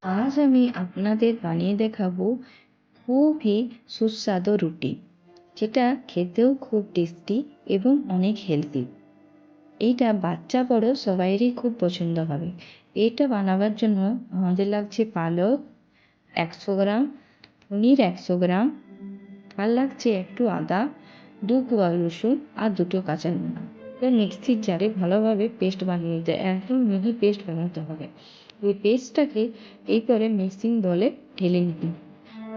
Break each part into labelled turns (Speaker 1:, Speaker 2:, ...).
Speaker 1: আজ আমি আপনাদের বানিয়ে দেখাবো খুবই সুস্বাদু রুটি, যেটা খেতেও খুব টেস্টি এবং অনেক হেলদি। এইটা বাচ্চা বড় সবাইয়েরই খুব পছন্দ হবে। এটা বানাবার জন্য আমাদের লাগছে পালক 100 গ্রাম, পনির 100 গ্রাম, আর লাগছে একটু আদা, 2 কোয়া রসুন আর 2টো কাঁচা লঙ্কা। মিক্সির জারে ভালোভাবে পেস্ট বানিয়ে নিতে, একদম মিহি পেস্ট বানাতে হবে। এই পেস্টটাকে এইবারে মিক্সিং বলে ঢেলে নিতে,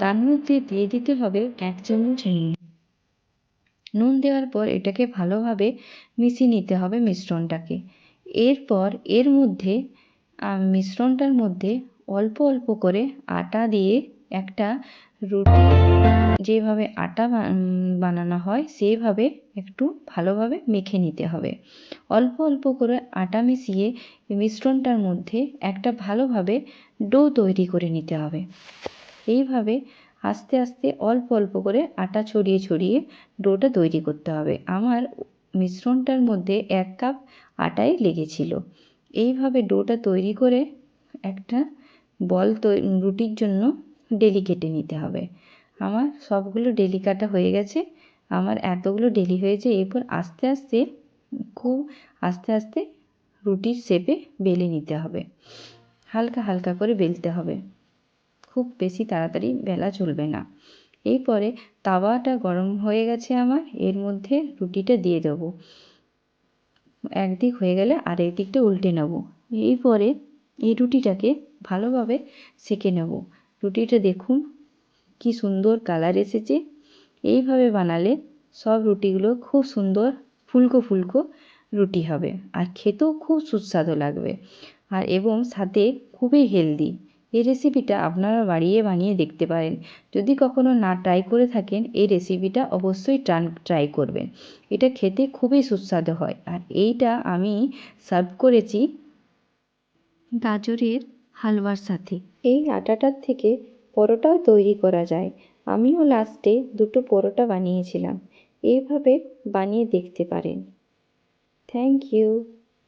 Speaker 1: তার মধ্যে দিয়ে দিতে হবে 1 চামচ নুন। নুন দেওয়ার পর এটাকে ভালোভাবে মিশিয়ে নিতে হবে মিশ্রণটাকে। এরপর এর মধ্যে মিশ্রণটার মধ্যে অল্প অল্প করে আটা দিয়ে একটা রুটি যেভাবে আটা বানানো হয় সেইভাবে একটু ভালোভাবে মেখে নিতে হবে। অল্প অল্প করে আটা মিশিয়ে মিশ্রণটার মধ্যে একটা ভালোভাবে ডো তৈরি করে নিতে হবে। এইভাবে আস্তে আস্তে অল্প অল্প করে আটা ছড়িয়ে ছড়িয়ে ডোটা তৈরি করতে হবে। আমার মিশ্রণটার মধ্যে 1 কাপ আটাই লেগেছিল। এইভাবে ডোটা তৈরি করে একটা বল রুটির জন্য ডেলি কেটে নিতে হবে। আমার সবগুলো ডেলি কাটা হয়ে গেছে। আমার এতগুলো ডেলি হয়েছে। এরপর আস্তে আস্তে খুব আস্তে আস্তে রুটির শেপে বেলে নিতে হবে। হালকা হালকা করে বেলতে হবে, খুব বেশি তাড়াতাড়ি বেলা চলবে না। এরপরে তাওয়াটা গরম হয়ে গেছে আমার, এর মধ্যে রুটিটা দিয়ে দেবো। একদিক হয়ে গেলে আরেক দিকটা উল্টে নেব। এরপরে এই রুটিটাকে ভালোভাবে সেঁকে নেব। রুটিটা দেখুন কি সুন্দর কালার এসেছে। এইভাবে বানালে সব রুটিগুলো খুব সুন্দর ফুলকো ফুলকো রুটি হবে, আর খেতেও খুব সুস্বাদু লাগবে, আর এবং সাথে খুবই হেলদি। এই রেসিপিটা আপনারা বানিয়ে দেখতে পারেন। যদি কখনো না ট্রাই করে থাকেন, এই রেসিপিটা অবশ্যই ট্রাই করবেন। এটা খেতে খুবই সুস্বাদু হয়। আর এইটা আমি সার্ভ করেছি গাজরের হালুয়ার সাথে। এই আটাটার থেকে পরোটাও তৈরি করা যায়। আমিও লাস্টে 2টো পরোটা বানিয়েছিলাম। এইভাবে বানিয়ে দেখতে পারেন। Thank you.